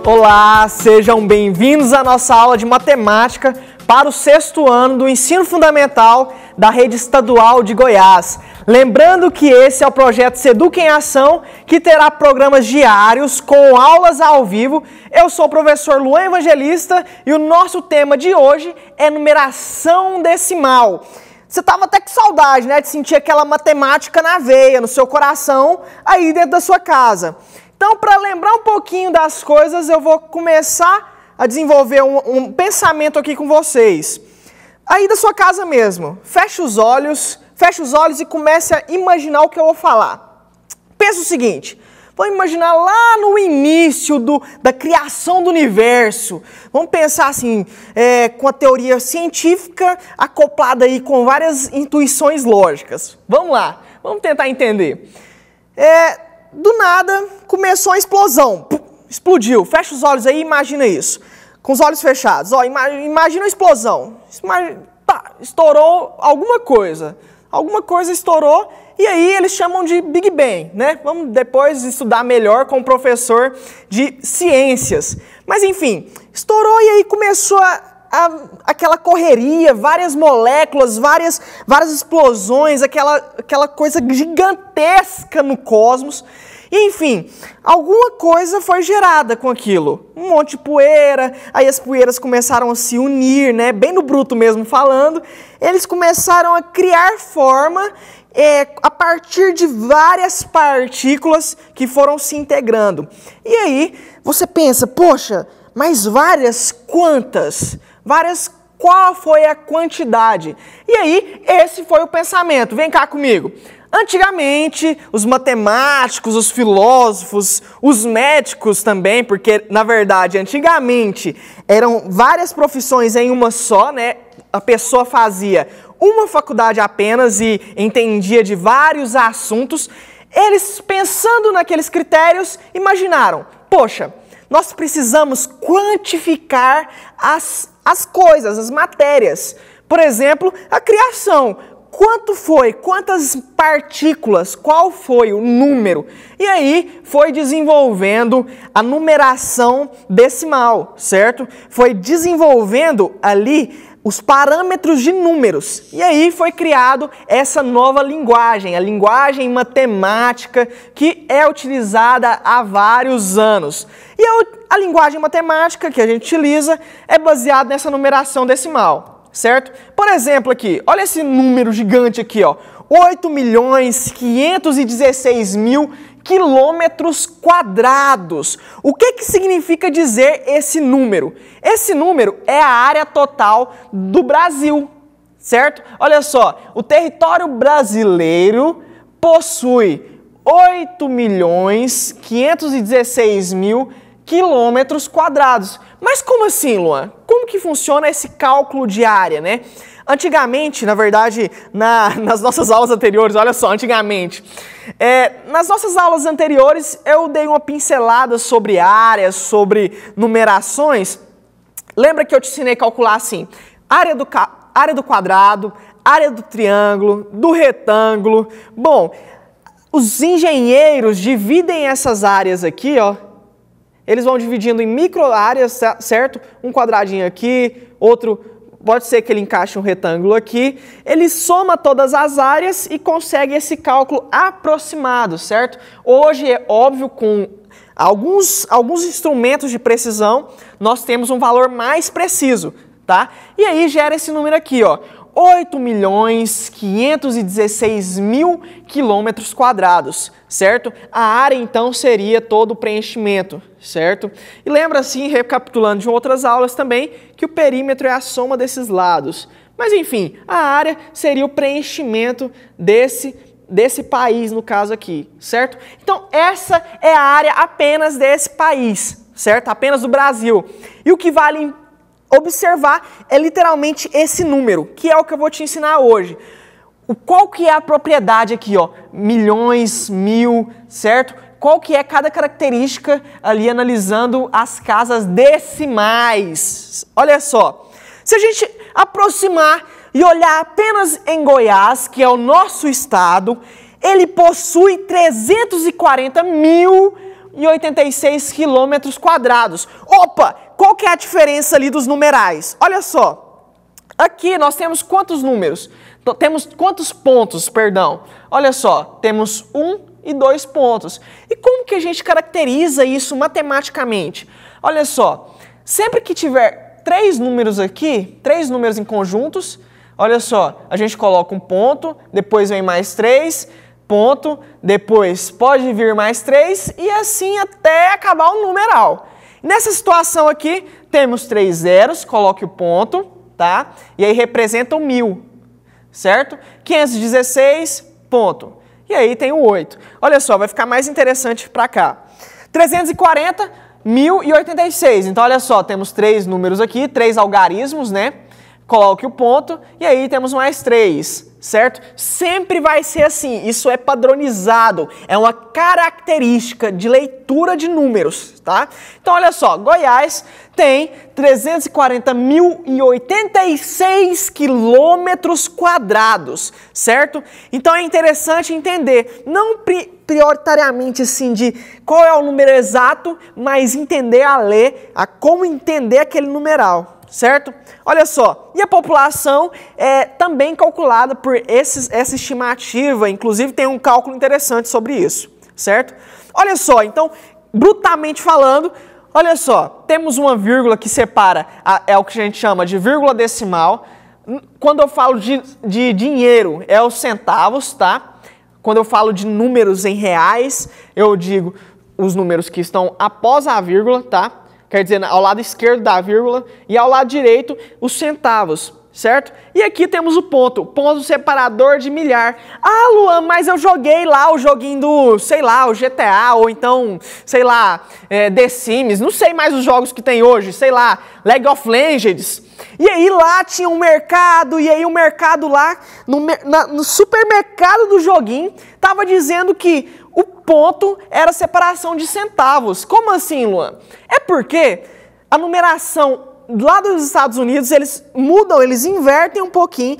Olá, sejam bem-vindos à nossa aula de matemática para o 6º ano do ensino fundamental da rede estadual de Goiás. Lembrando que esse é o projeto Seduc em Ação, que terá programas diários com aulas ao vivo. Eu sou o professor Luan Evangelista e o nosso tema de hoje é numeração decimal. Você estava até com saudade, né, de sentir aquela matemática na veia, no seu coração, aí dentro da sua casa. Então, para lembrar um pouquinho das coisas, eu vou começar a desenvolver um pensamento aqui com vocês. Aí da sua casa mesmo, feche os olhos e comece a imaginar o que eu vou falar. Pensa o seguinte, vamos imaginar lá no início da criação do universo. Vamos pensar assim, com a teoria científica acoplada aí com várias intuições lógicas. Vamos lá, vamos tentar entender. Do nada, começou a explosão. Explodiu. Fecha os olhos aí e imagina isso. Com os olhos fechados. Ó, imagina a explosão. Estourou alguma coisa. Alguma coisa estourou e aí eles chamam de Big Bang, né? Vamos depois estudar melhor com o professor de ciências. Mas enfim, estourou e aí começou aquela correria, várias moléculas, várias explosões, aquela coisa gigantesca no cosmos. E, enfim, alguma coisa foi gerada com aquilo. Um monte de poeira, aí as poeiras começaram a se unir, né? Bem no bruto mesmo falando. Eles começaram a criar forma a partir de várias partículas que foram se integrando. E aí você pensa, poxa, mas várias quantas? Qual foi a quantidade? E aí, esse foi o pensamento. Vem cá comigo. Antigamente, os matemáticos, os filósofos, os médicos também, porque, na verdade, antigamente, eram várias profissões em uma só, né? A pessoa fazia uma faculdade apenas e entendia de vários assuntos. Eles, pensando naqueles critérios, imaginaram, poxa, nós precisamos quantificar as coisas, as matérias. Por exemplo, a criação. Quanto foi? Quantas partículas? Qual foi o número? E aí foi desenvolvendo a numeração decimal, certo? Foi desenvolvendo ali os parâmetros de números. E aí foi criado essa nova linguagem, a linguagem matemática, que é utilizada há vários anos. E a linguagem matemática que a gente utiliza é baseada nessa numeração decimal, certo? Por exemplo aqui, olha esse número gigante aqui, ó, 8.516.000 quilômetros quadrados. O que significa dizer esse número? Esse número é a área total do Brasil, certo? Olha só, o território brasileiro possui 8.516.000 quilômetros quadrados. Mas como assim, Luan? Como que funciona esse cálculo de área, né? Antigamente, na verdade, nas nossas aulas anteriores, olha só, antigamente, nas nossas aulas anteriores eu dei uma pincelada sobre áreas, sobre numerações. Lembra que eu te ensinei a calcular assim, área do quadrado, área do triângulo, do retângulo. Bom, os engenheiros dividem essas áreas aqui, ó. Eles vão dividindo em micro-áreas, certo? Um quadradinho aqui, outro, pode ser que ele encaixe um retângulo aqui. Ele soma todas as áreas e consegue esse cálculo aproximado, certo? Hoje, é óbvio, com alguns instrumentos de precisão, nós temos um valor mais preciso, tá? E aí gera esse número aqui, ó. 8.516.000 quilômetros quadrados, certo? A área, então, seria todo o preenchimento, certo? E lembra, assim, recapitulando de outras aulas também, que o perímetro é a soma desses lados. Mas, enfim, a área seria o preenchimento desse país, no caso aqui, certo? Então, essa é a área apenas desse país, certo? Apenas do Brasil. E o que vale observar é literalmente esse número, que é o que eu vou te ensinar hoje. Qual que é a propriedade aqui, ó? Milhões, mil, certo? Qual que é cada característica ali analisando as casas decimais? Olha só, se a gente aproximar e olhar apenas em Goiás, que é o nosso estado, ele possui 340 mil 1.086 quilômetros quadrados. Opa, qual que é a diferença ali dos numerais? Olha só, aqui nós temos quantos números? Temos quantos pontos, perdão? Olha só, temos 1 e 2 pontos. E como que a gente caracteriza isso matematicamente? Olha só, sempre que tiver 3 números aqui, 3 números em conjuntos, olha só, a gente coloca um ponto, depois vem mais 3, ponto, depois pode vir mais 3 e assim até acabar o numeral. Nessa situação aqui, temos 3 zeros, coloque o ponto, tá? E aí representa o 1000. Certo? 516, ponto. E aí tem o 8. Olha só, vai ficar mais interessante para cá. 340, 1086. Então, olha só, temos 3 números aqui, 3 algarismos, né? Coloque o ponto e aí temos mais 3, certo? Sempre vai ser assim, isso é padronizado, é uma característica de leitura de números, tá? Então, olha só, Goiás tem 340.086 quilômetros quadrados, certo? Então, é interessante entender, não prioritariamente assim de qual é o número exato, mas entender a ler, a como entender aquele numeral. Certo? Olha só, e a população é também calculada por essa estimativa, inclusive tem um cálculo interessante sobre isso, certo? Olha só, então, brutalmente falando, olha só, temos uma vírgula que separa, é o que a gente chama de vírgula decimal. Quando eu falo de dinheiro, é os centavos, tá? Quando eu falo de números em reais, eu digo os números que estão após a vírgula, tá? Quer dizer, ao lado esquerdo da vírgula e ao lado direito os centavos, certo? E aqui temos o ponto separador de milhar. Ah, Luan, mas eu joguei lá o joguinho do, sei lá, o GTA, ou então, sei lá, The Sims, não sei mais os jogos que tem hoje, sei lá, League of Legends. E aí lá tinha um mercado, e aí o mercado lá, no supermercado do joguinho, tava dizendo que o ponto era a separação de centavos. Como assim, Luan? É porque a numeração lá dos Estados Unidos, eles mudam, eles invertem um pouquinho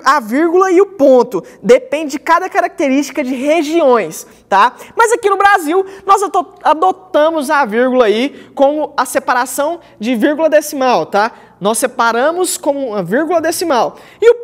a vírgula e o ponto. Depende de cada característica de regiões, tá? Mas aqui no Brasil, nós adotamos a vírgula aí como a separação de vírgula decimal, tá? Nós separamos como uma vírgula decimal. E o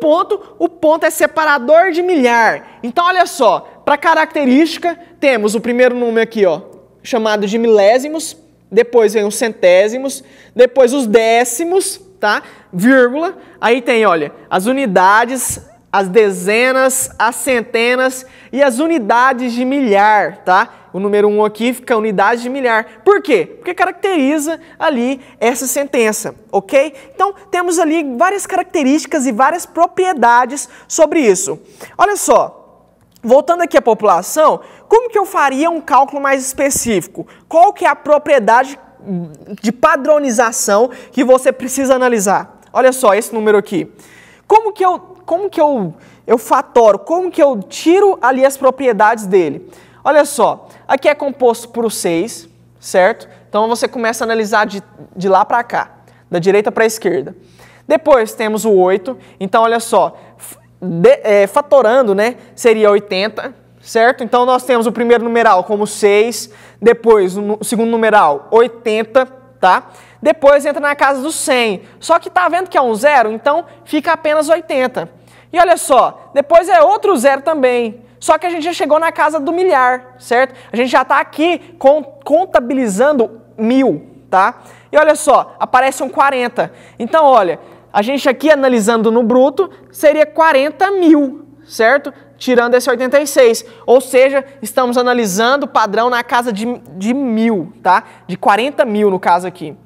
ponto é separador de milhar. Então, olha só, para característica, temos o primeiro número aqui, ó, chamado de milésimos, depois vem os centésimos, depois os décimos, tá? Vírgula. Aí tem, olha, as unidades, as dezenas, as centenas e as unidades de milhar, tá? O número 1 aqui fica unidade de milhar. Por quê? Porque caracteriza ali essa sentença, ok? Então, temos ali várias características e várias propriedades sobre isso. Olha só, voltando aqui à população, como que eu faria um cálculo mais específico? Qual que é a propriedade de padronização que você precisa analisar? Olha só, esse número aqui. Como que eu fatoro? Como que eu tiro ali as propriedades dele? Olha só, aqui é composto por 6, certo? Então você começa a analisar de lá para cá, da direita para a esquerda. Depois temos o 8, então olha só, fatorando, né, seria 80, certo? Então nós temos o primeiro numeral como 6, depois o segundo numeral 80, tá? Depois entra na casa do 100, só que tá vendo que é um zero, então fica apenas 80. E olha só, depois é outro zero também, só que a gente já chegou na casa do milhar, certo? A gente já está aqui contabilizando 1000, tá? E olha só, aparece um 40. Então, olha, a gente aqui analisando no bruto seria 40.000, certo? Tirando esse 86. Ou seja, estamos analisando o padrão na casa de 1000, tá? De 40.000 no caso aqui.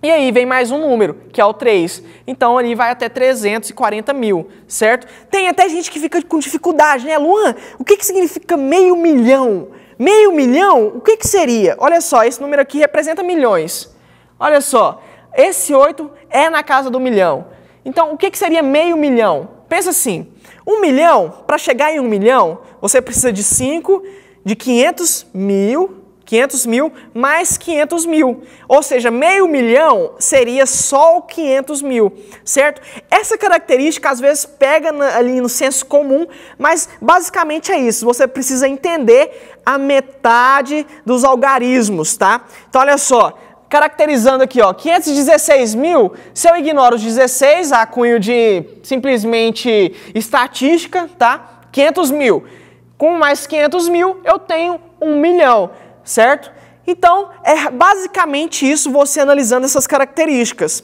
E aí vem mais um número, que é o 3. Então, ali vai até 340.000, certo? Tem até gente que fica com dificuldade, né? Luan, o que significa meio milhão? Meio milhão? O que seria? Olha só, esse número aqui representa milhões. Olha só, esse 8 é na casa do milhão. Então, o que seria meio milhão? Pensa assim, 1 milhão, para chegar em 1 milhão, você precisa de 5, de 500 mil, 500 mil mais 500 mil. Ou seja, meio milhão seria só o 500 mil, certo? Essa característica às vezes pega ali no senso comum, mas basicamente é isso. Você precisa entender a metade dos algarismos, tá? Então olha só, caracterizando aqui, ó, 516 mil, se eu ignoro os 16, a cunho de simplesmente estatística, tá? 500 mil. Com mais 500 mil, eu tenho 1 milhão, certo? Então, é basicamente isso, você analisando essas características,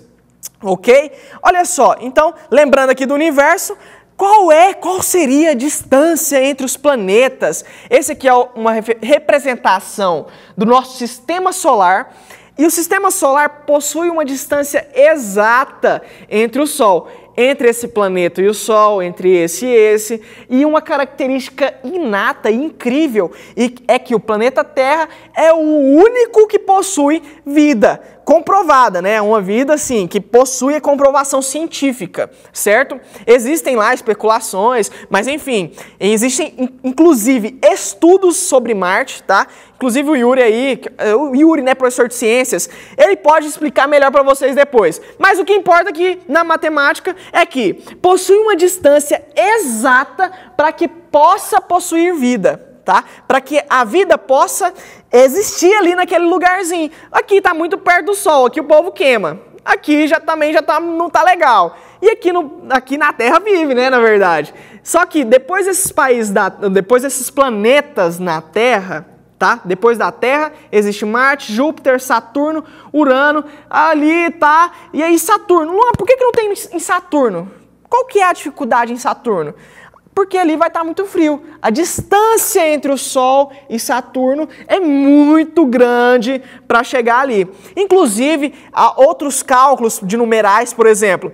ok? Olha só, então, lembrando aqui do universo, qual seria a distância entre os planetas? Esse aqui é uma representação do nosso sistema solar, e o sistema solar possui uma distância exata entre o Sol, entre esse planeta e o Sol, entre esse e esse, e uma característica inata e incrível é que o planeta Terra é o único que possui vida comprovada, né? Uma vida, assim, que possui a comprovação científica, certo? Existem lá especulações, mas enfim, existem inclusive estudos sobre Marte, tá? Inclusive o Yuri aí, né, professor de ciências, ele pode explicar melhor para vocês depois. Mas o que importa aqui na matemática é que possui uma distância exata para que possa possuir vida. Tá? Para que a vida possa existir ali naquele lugarzinho. Aqui está muito perto do Sol, aqui o povo queima. Aqui não tá legal. E aqui na Terra vive, né, na verdade. Só que depois desses planetas na Terra, tá? Depois da Terra existe Marte, Júpiter, Saturno, Urano, ali tá. E aí Saturno. Por que não tem em Saturno? Qual que é a dificuldade em Saturno? Porque ali vai estar muito frio. A distância entre o Sol e Saturno é muito grande para chegar ali. Inclusive, há outros cálculos de numerais, por exemplo,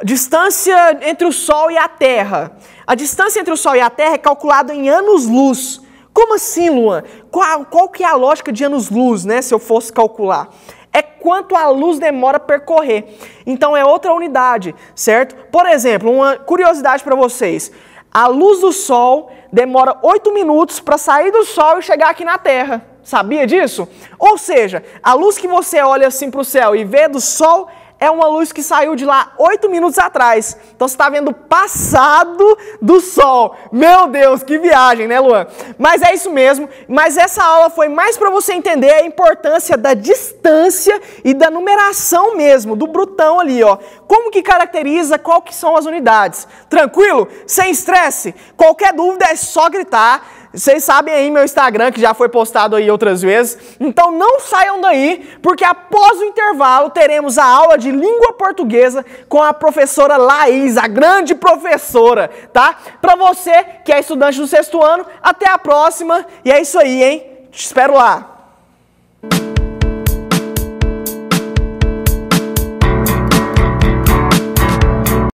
distância entre o Sol e a Terra. A distância entre o Sol e a Terra é calculada em anos-luz. Como assim, Luan? Qual que é a lógica de anos-luz, né, se eu fosse calcular? É quanto a luz demora a percorrer. Então é outra unidade, certo? Por exemplo, uma curiosidade para vocês. A luz do Sol demora 8 minutos para sair do Sol e chegar aqui na Terra. Sabia disso? Ou seja, a luz que você olha assim para o céu e vê do Sol é uma luz que saiu de lá 8 minutos atrás. Então você está vendo o passado do Sol. Meu Deus, que viagem, né, Luan? Mas é isso mesmo. Mas essa aula foi mais para você entender a importância da distância e da numeração mesmo, do brutão ali, ó. Como que caracteriza, qual que são as unidades. Tranquilo? Sem estresse? Qualquer dúvida é só gritar. Vocês sabem aí meu Instagram, que já foi postado aí outras vezes. Então não saiam daí, porque após o intervalo teremos a aula de língua portuguesa com a professora Laís, a grande professora, tá? Para você que é estudante do 6º ano, até a próxima. E é isso aí, hein? Te espero lá.